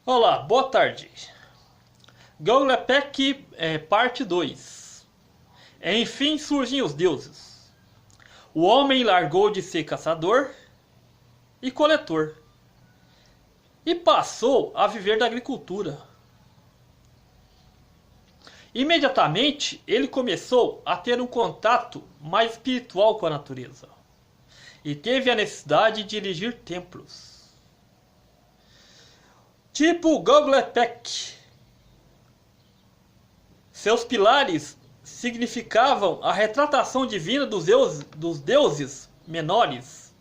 Olá, boa tarde. Gaulepec, parte 2. Enfim surgem os deuses. O homem largou de ser caçador e coletor e passou a viver da agricultura. Imediatamente ele começou a ter um contato mais espiritual com a natureza e teve a necessidade de erigir templos. Tipo Gaulepec. Seus pilares significavam a retratação divina dos deuses menores,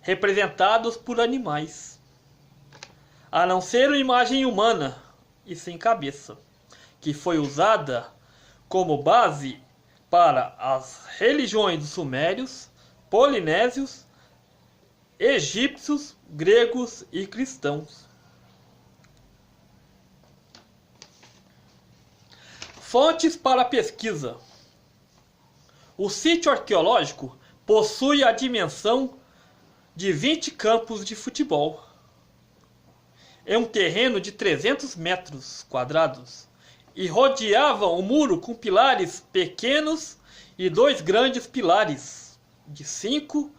representados por animais, a não ser uma imagem humana e sem cabeça, que foi usada como base para as religiões dos sumérios, polinésios, egípcios, gregos e cristãos. Fontes para a pesquisa. O sítio arqueológico possui a dimensão de 20 campos de futebol. É um terreno de 300 metros quadrados e rodeava o muro com pilares pequenos e dois grandes pilares de 5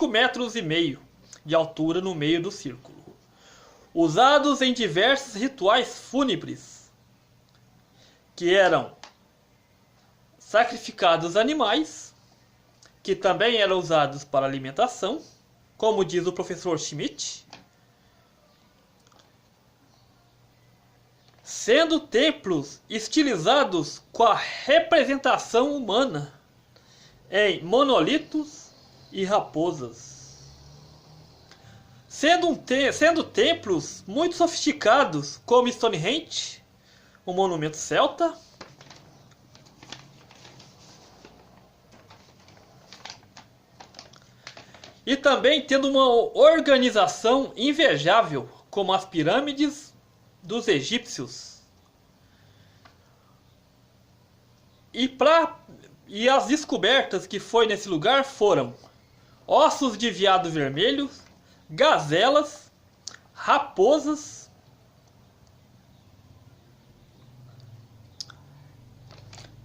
metros e meio de altura no meio do círculo, usados em diversos rituais fúnebres, que eram sacrificados animais, que também eram usados para alimentação, como diz o professor Schmidt, sendo templos estilizados com a representação humana em monolitos e raposas, sendo templos muito sofisticados, como Stonehenge, o monumento celta, e também tendo uma organização invejável, como as pirâmides dos egípcios. E as descobertas que foi nesse lugar foram ossos de veado vermelho, gazelas, raposas.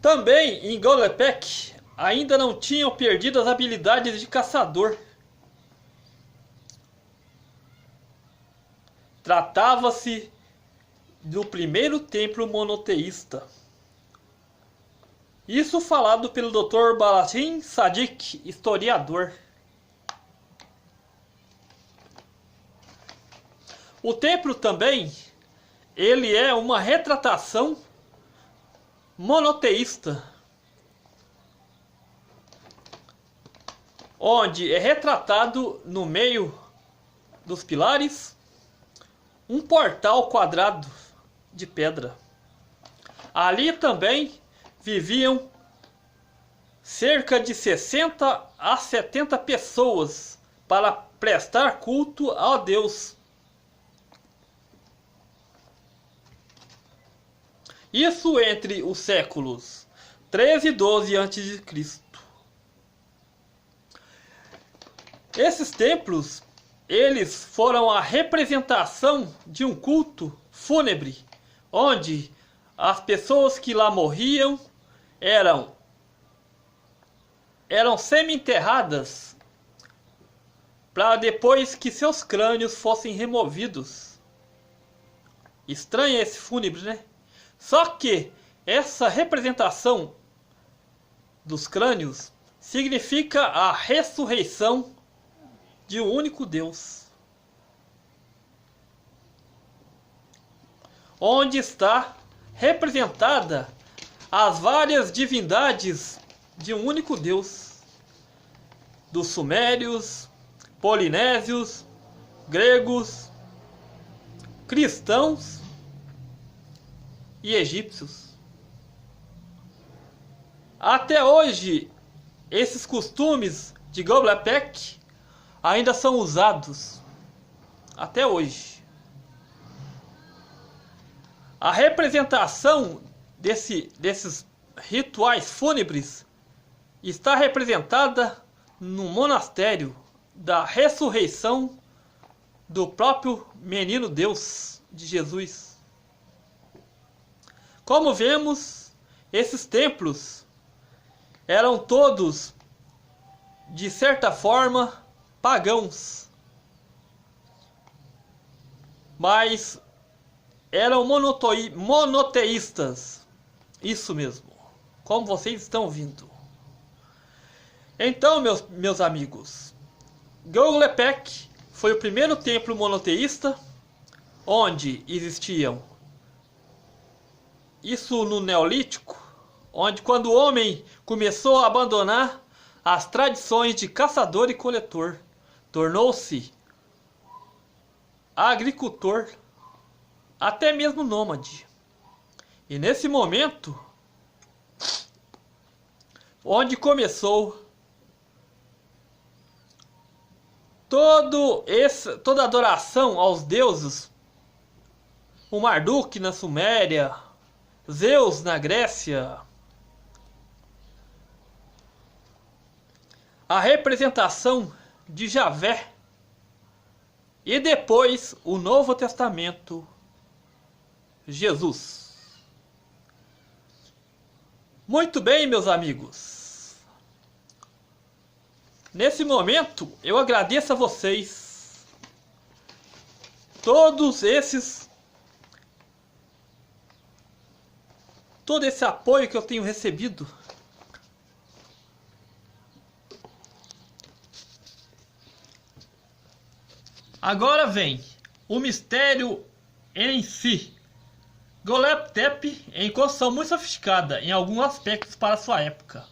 Também em Gaulepec ainda não tinham perdido as habilidades de caçador. Tratava-se do primeiro templo monoteísta. Isso falado pelo Dr. Balatin Sadiq, historiador. O templo também, ele é uma retratação monoteísta, onde é retratado no meio dos pilares um portal quadrado de pedra. Ali também viviam cerca de 60 a 70 pessoas para prestar culto a Deus. Isso entre os séculos 13 e 12 a.C. Esses templos, eles foram a representação de um culto fúnebre, onde as pessoas que lá morriam eram semi-enterradas para depois que seus crânios fossem removidos. Estranho esse fúnebre, né? Só que essa representação dos crânios significa a ressurreição de um único Deus, onde está representada as várias divindades de um único Deus, dos sumérios, polinésios, gregos, cristãos e egípcios. Até hoje, esses costumes de Gaulepec ainda são usados. Até hoje. A representação desses rituais fúnebres está representada no monastério da ressurreição do próprio menino Deus de Jesus. Como vemos, esses templos eram todos, de certa forma, pagãos, mas eram monoteístas, isso mesmo, como vocês estão ouvindo. Então, meus amigos, Göbekli Tepe foi o primeiro templo monoteísta, onde existiam, isso no Neolítico, onde quando o homem começou a abandonar as tradições de caçador e coletor, tornou-se agricultor, até mesmo nômade. E nesse momento, onde começou toda a adoração aos deuses, o Marduk na Suméria, Zeus na Grécia, a representação de Javé, e depois o Novo Testamento, Jesus. Muito bem, meus amigos. Nesse momento, eu agradeço a vocês, todo esse apoio que eu tenho recebido. Agora vem o mistério em si. Göbekli Tepe em construção muito sofisticada em alguns aspectos para sua época.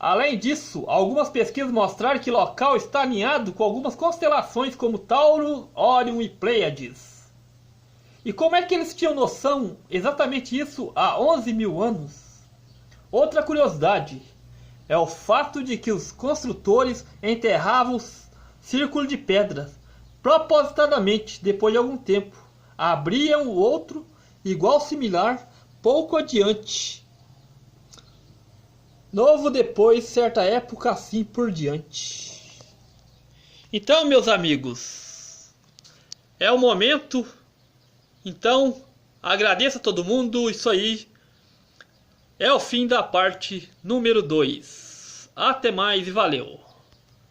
Além disso, algumas pesquisas mostraram que o local está alinhado com algumas constelações como Tauro, Órion e Pleiades. E como é que eles tinham noção exatamente isso há 11 mil anos? Outra curiosidade é o fato de que os construtores enterravam o círculo de pedras propositadamente. Depois de algum tempo, abriam o outro igual similar pouco adiante. Novo depois, certa época, assim por diante. Então, meus amigos, é o momento. Então, agradeço a todo mundo. Isso aí é o fim da parte número 2. Até mais e valeu!